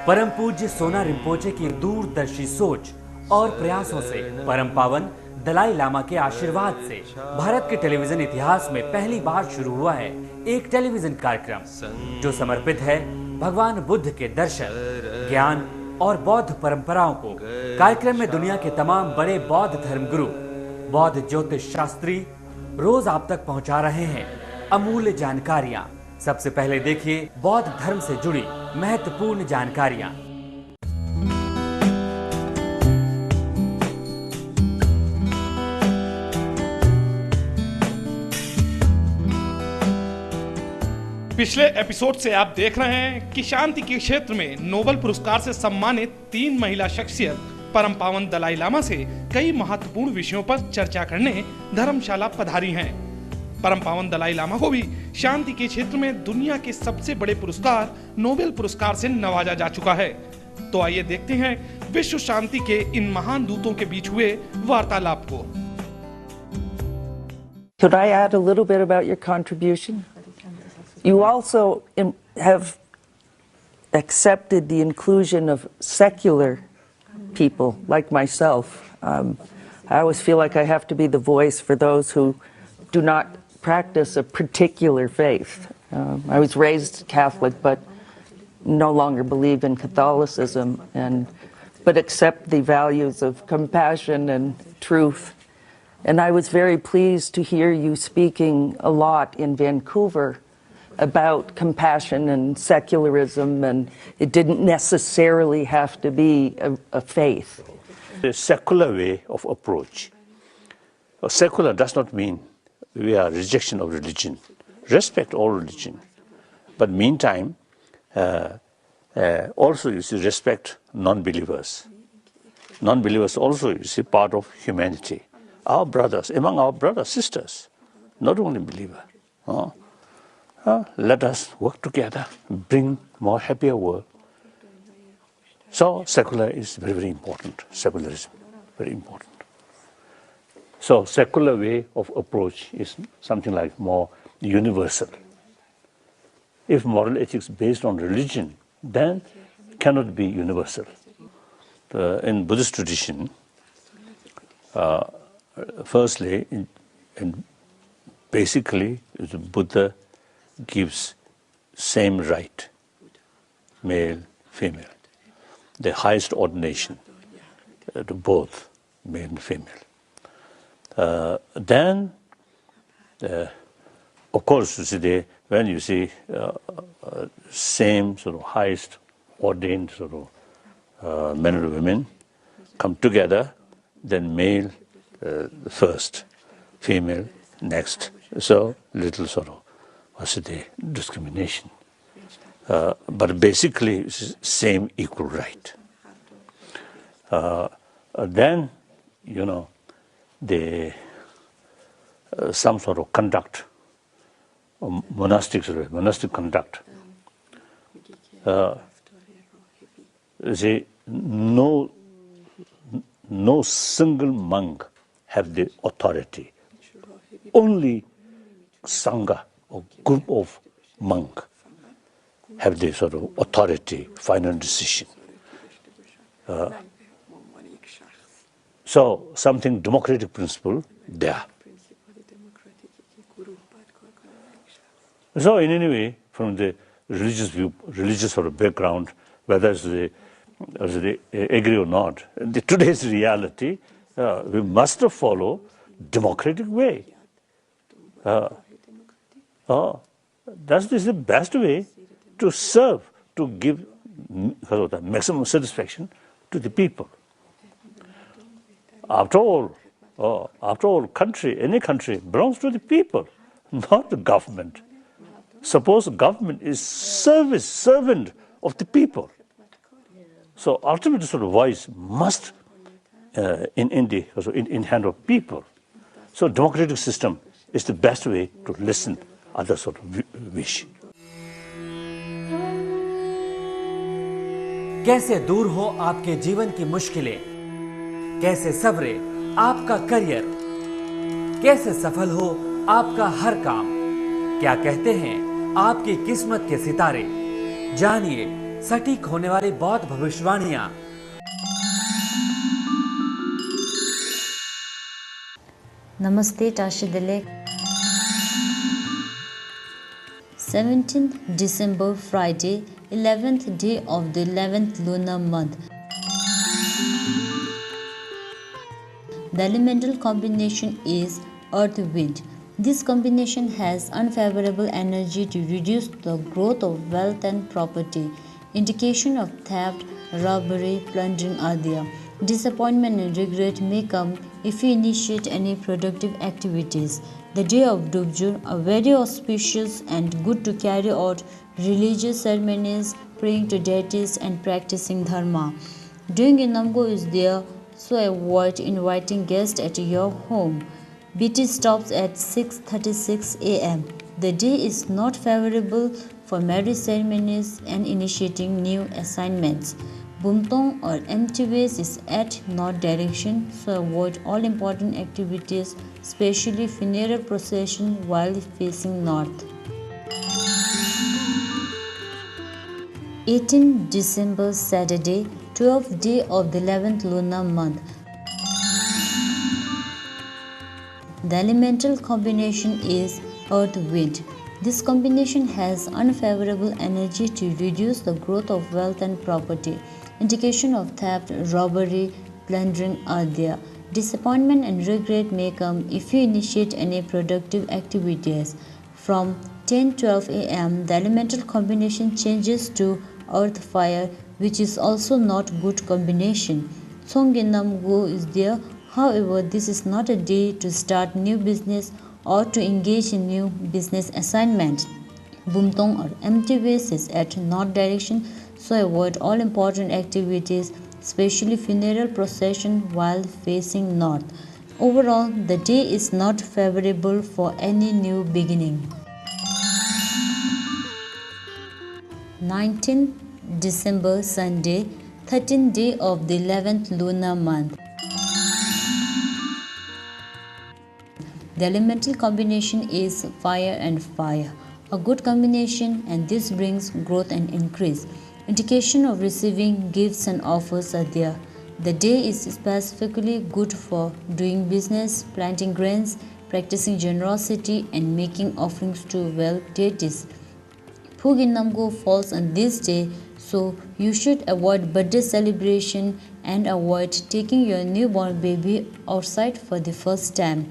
परम पूज्य सोना रिम्पोचे की दूरदर्शी सोच और प्रयासों से परम पावन दलाई लामा के आशीर्वाद से भारत के टेलीविजन इतिहास में पहली बार शुरू हुआ है एक टेलीविजन कार्यक्रम जो समर्पित है भगवान बुद्ध के दर्शन, ज्ञान और बौद्ध परंपराओं को। कार्यक्रम में दुनिया के तमाम बड़े बौद्ध धर्मगुरु, बौद्ध ज्योतिष शास्त्री रोज आप तक पहुंचा रहे हैं अमूल्य जानकारियां। सबसे पहले देखिए बौद्ध धर्म से जुड़ी महत्वपूर्ण जानकारियां। पिछले एपिसोड से आप देख रहे हैं कि शांति के क्षेत्र में नोबेल पुरस्कार से सम्मानित 3 महिला शख्सियत परम पावन दलाई लामा से कई महत्वपूर्ण विषयों पर चर्चा करने धर्मशाला पधारी हैं। परम पावन दलाई लामा को भी शांति के क्षेत्र में दुनिया के सबसे बड़े पुरस्कार नोबेल पुरस्कार से नवाजा जा चुका है। तो आइए देखते हैं विश्व शांति के इन महान दूतों के बीच हुए वार्तालाप को। Could I add a little bit about your contribution? You also have accepted the inclusion of secular people like myself. I always feel like I have to be the voice for those who do not practice a particular faith. I was raised Catholic, but no longer believe in Catholicism, but accept the values of compassion and truth. And I was very pleased to hear you speaking a lot in Vancouver about compassion and secularism, and it didn't necessarily have to be a faith. The secular way of approach. Secular does not mean we are rejection of religion. Respect all religion. But meantime, also you see respect non-believers. Non-believers also you see part of humanity. Our brothers, among our brothers, sisters, not only believer. Let us work together, bring more happier world. So secular is very, very important. Secularism, very important. So secular way of approach is something like more universal. If moral ethics based on religion, then it cannot be universal. In Buddhist tradition, firstly, and basically, the Buddha gives same right, male, female, the highest ordination to both male and female. Then, of course, you see when you see same sort of highest ordained sort of men and women come together, then male first, female next. So little sort of discrimination. But basically, it's same equal right. Then, you know, some sort of conduct, monastic conduct. See, no single monk have the authority. Only sangha, or group of monk, have the sort of authority, final decision. So something democratic principle there. So in any way, from the religious sort of background, whether they agree or not, in today's reality, we must follow democratic way. That is the best way to serve, to give maximum satisfaction to the people. After all, any country belongs to the people, not the government. Suppose the government is servant of the people. So ultimate sort of voice must in hand of people. So democratic system is the best way to listen other sort of wish. कैसे दूर हो आपके जीवन की मुश्किलें, कैसे सवरे आपका career, कैसे सफल हो आपका हर काम, क्या कहते हैं आपकी किस्मत के सितारे। जानिए सटीक होने वाली बौद्ध भविष्यवाणियां। Namaste Tashidale. 17th December Friday, 11th day of the 11th lunar month. The elemental combination is earth-wind. This combination has unfavorable energy to reduce the growth of wealth and property, indication of theft, robbery, plundering adya. Disappointment and regret may come if you initiate any productive activities. The day of Dubjur are very auspicious and good to carry out religious ceremonies, praying to deities and practicing dharma. Doing Inamgo is there, so avoid inviting guests at your home. BT stops at 6:36 a.m. The day is not favorable for marriage ceremonies and initiating new assignments. Bumtong or empty ways is at north direction, so avoid all important activities, especially funeral procession while facing north. 18 December Saturday, 12th day of the 11th lunar month. The elemental combination is earth-wind. This combination has unfavorable energy to reduce the growth of wealth and property, indication of theft, robbery, plundering adya. Disappointment and regret may come if you initiate any productive activities. From 10:12 a.m., the elemental combination changes to earth-fire, which is also not good combination. Songinam go is there. However, this is not a day to start new business or to engage in new business assignments. Bumtong or empty ways is at north direction, so avoid all important activities, especially funeral procession while facing north. Overall, the day is not favorable for any new beginning. 19th December Sunday, 13th day of the 11th lunar month. The elemental combination is fire and fire, a good combination, and this brings growth and increase. Indication of receiving gifts and offers are there. The day is specifically good for doing business, planting grains, practicing generosity, and making offerings to wealth deities. Puginamgo falls on this day, so you should avoid birthday celebration and avoid taking your newborn baby outside for the first time.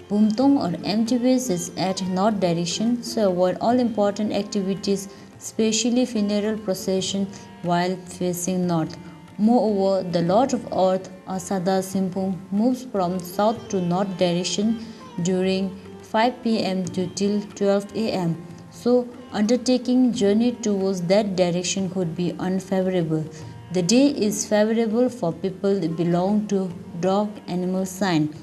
Bumtong or empty ways is at north direction, so avoid all important activities, especially funeral procession while facing north. Moreover, the Lord of Earth, Sherab Sangpo, moves from south to north direction during 5 p.m. to till 12 a.m. So, undertaking journey towards that direction could be unfavorable. The day is favorable for people that belong to dog animal sign.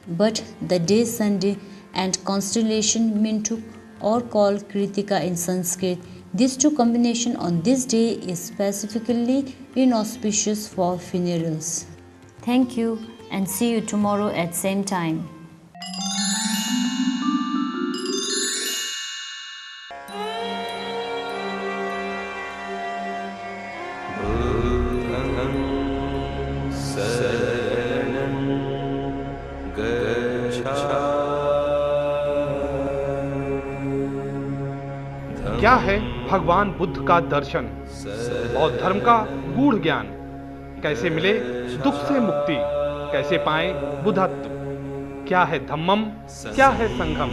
But the day Sunday and constellation Mintuk or called Kritika in Sanskrit, these two combination on this day is specifically inauspicious for funerals. Thank you and see you tomorrow at same time. क्या है भगवान बुद्ध का दर्शन, बौद्ध धर्म का गूढ़ ज्ञान, कैसे मिले दुख से मुक्ति, कैसे पाए बुद्धत्व, क्या है धम्मम, क्या है संघम।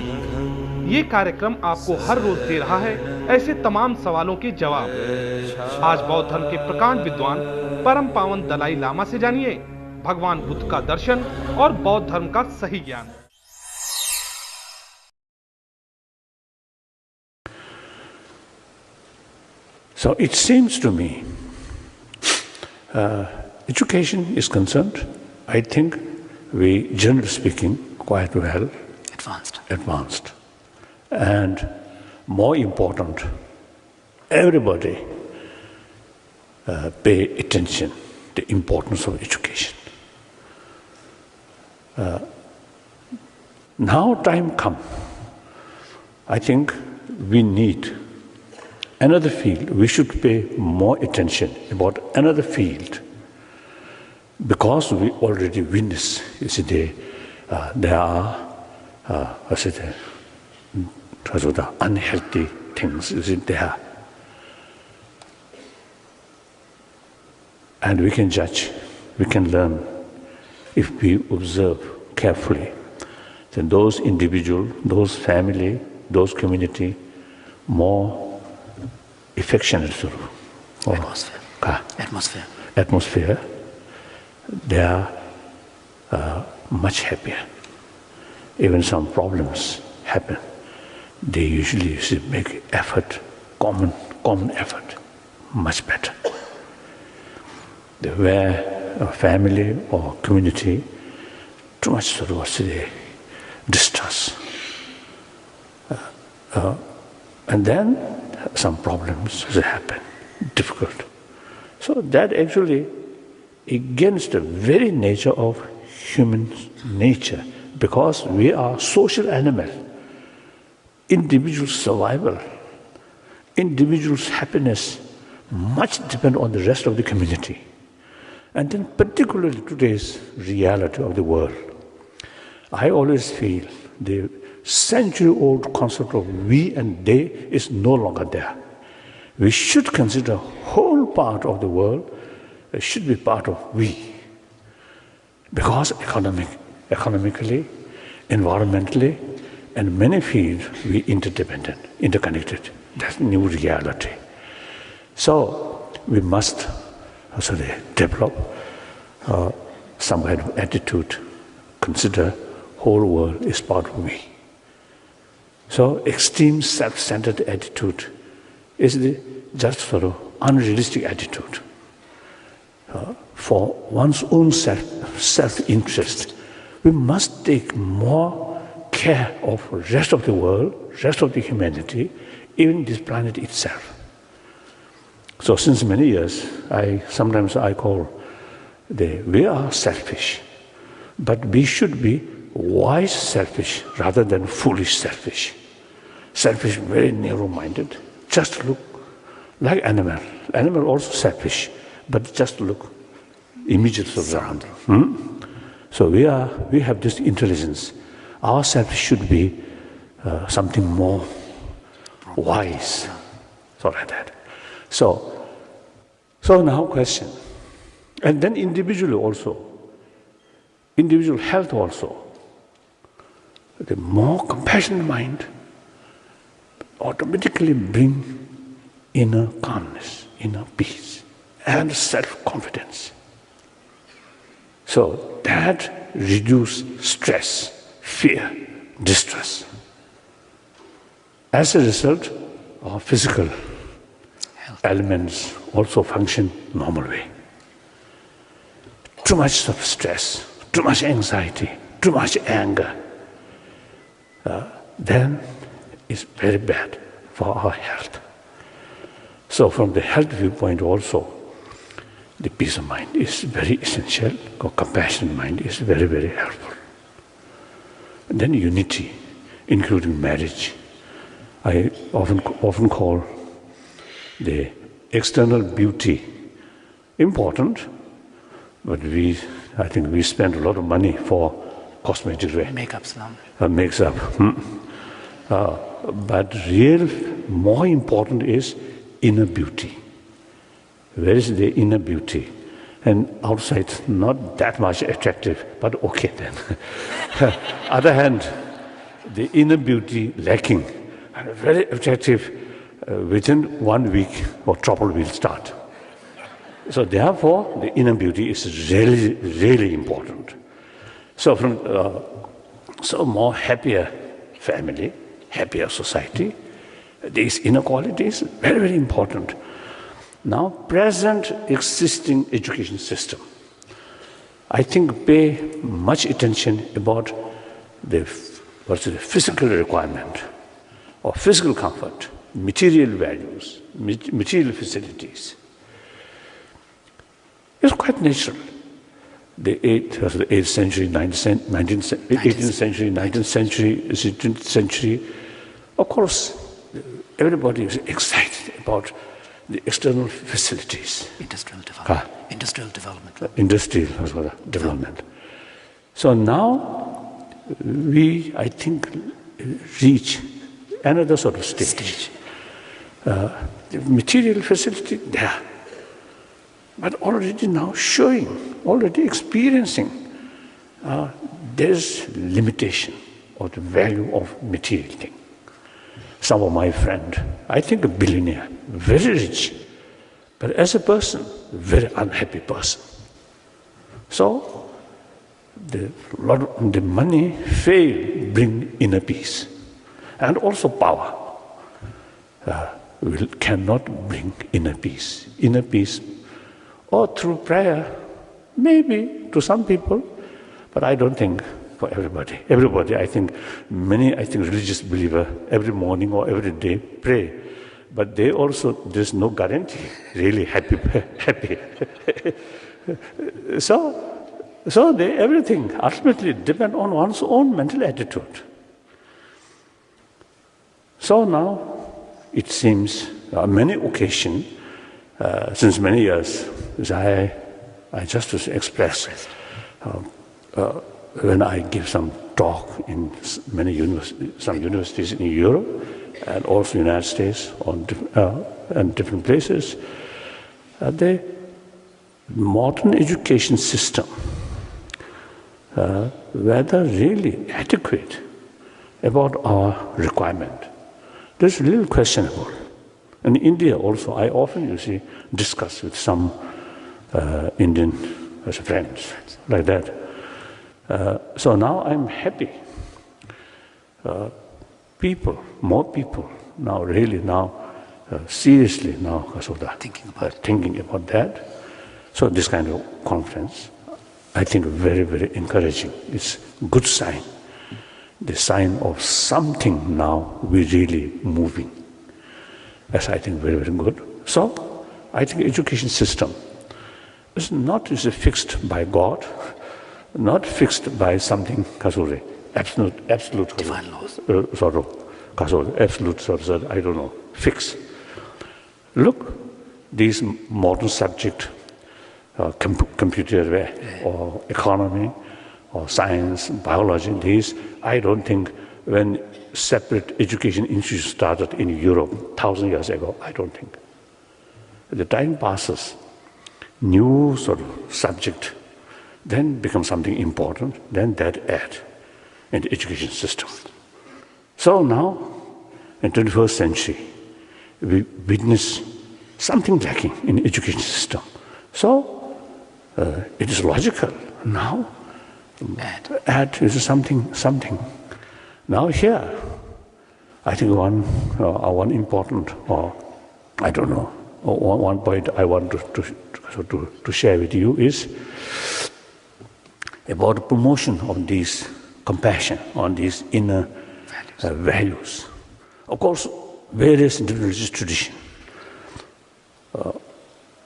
ये कार्यक्रम आपको हर रोज दे रहा है ऐसे तमाम सवालों के जवाब। आज बौद्ध धर्म के प्रकांड विद्वान परम पावन दलाई लामा से जानिए भगवान बुद्ध का दर्शन और बौद्ध धर्म का सही ज्ञान। So it seems to me, education is concerned, I think we, generally speaking, quite well advanced. And more important, everybody pay attention to the importance of education. Now time come, I think we need another field, we should pay more attention about another field, because we already witness, you see, there are, the unhealthy things, you see, there. And we can judge, we can learn, if we observe carefully, then those individual, those family, those community, more affectionate or atmosphere, they are much happier. Even some problems happen, they usually make effort, common effort, much better. Where a family or community, too much distrust. And then some problems happen, difficult. So that actually against the very nature of human nature, because we are social animal. Individual survival, individual's happiness much depend on the rest of the community. And then particularly today's reality of the world. I always feel the century-old concept of we and they is no longer there. We should consider whole part of the world should be part of we. Because economically, environmentally, and many fields we interdependent, interconnected. That's new reality. So we must also develop some kind of attitude, consider whole world is part of me. So extreme self-centered attitude is just sort of unrealistic attitude. For one's own self-interest, we must take more care of the rest of the world, rest of the humanity, even this planet itself. So since many years, sometimes I call we are selfish, but we should be wise selfish rather than foolish selfish. Selfish, very narrow-minded, just look like animal. Animal also selfish, but just look immediately around. So we have this intelligence. Our self should be something more wise, so like that. So now question, and then individually also, individual health also. The more compassionate mind automatically bring inner calmness, inner peace, and self-confidence. So that reduce stress, fear, distress. As a result, our physical elements also function normal way. Too much of stress, too much anxiety, too much anger, then it's very bad for our health. So from the health viewpoint also, the peace of mind is very essential, or compassionate mind is very, very helpful. And then unity, including marriage. I often call the external beauty important, but I think we spend a lot of money for cosmetic makeup. But more important is inner beauty. Where is the inner beauty? And outside, not that much attractive, but okay then. Other hand, the inner beauty lacking, and very attractive, within 1 week, or trouble will start. So therefore, the inner beauty is really, really important. So so more happier family, happier society, these inner qualities, very, very important. Now, present existing education system, I think pay much attention about the physical requirement or physical comfort, material values, material facilities. It's quite natural. The 8th century, 18th century, 19th century, 17th century, of course, everybody is excited about the external facilities. Industrial development. Industrial development. Industrial development. So now we, I think, reach another sort of stage. The material facility there, but already now showing, already experiencing, there's limitation of the value of material thing. Some of my friend, I think a billionaire, very rich, but as a person, very unhappy person. So the money, fame, bring inner peace, and also power cannot bring inner peace. Inner peace, or through prayer, maybe to some people, but I don't think for everybody. Everybody, I think, many, religious believer every morning or every day pray, but they also, there's no guarantee really happy. So they, everything ultimately depend on one's own mental attitude. So now, it seems, many occasions, since many years, I just to express, when I give some talk in some universities in Europe and also United States and different places, the modern education system, whether really adequate about our requirement, there's a little questionable. In India also, I often, discuss with some Indian friends like that. So now I'm happy. More people now really seriously now thinking about that. So this kind of conference, I think very, very encouraging. It's a good sign. The sign of something now we're really moving. That's, I think, very, very good. So I think education system is not fixed by God, not fixed by something absolute divine laws. Absolute I don't know, fix. Look, these modern subject, computer or economy or science, biology, these, I don't think when separate education institutions started in Europe 1,000 years ago, I don't think. The time passes, new sort of subject then becomes something important, then that add in the education system. So now, in the 21st century, we witness something lacking in the education system. So it is logical now. Add is something. Now here, I think one important, or I don't know, one point I want to share with you is about the promotion of these compassion, on these inner values. Of course, various different religious traditions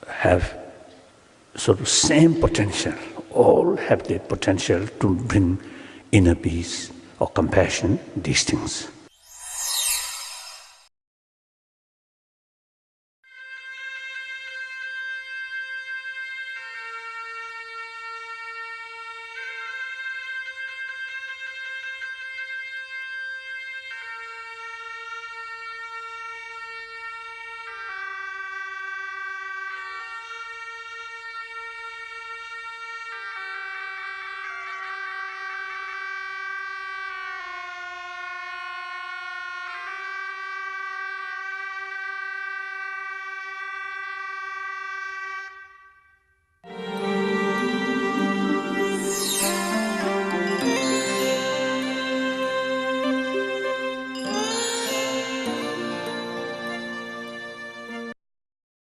have sort of same potential. All have the potential to bring inner peace or compassion, these things.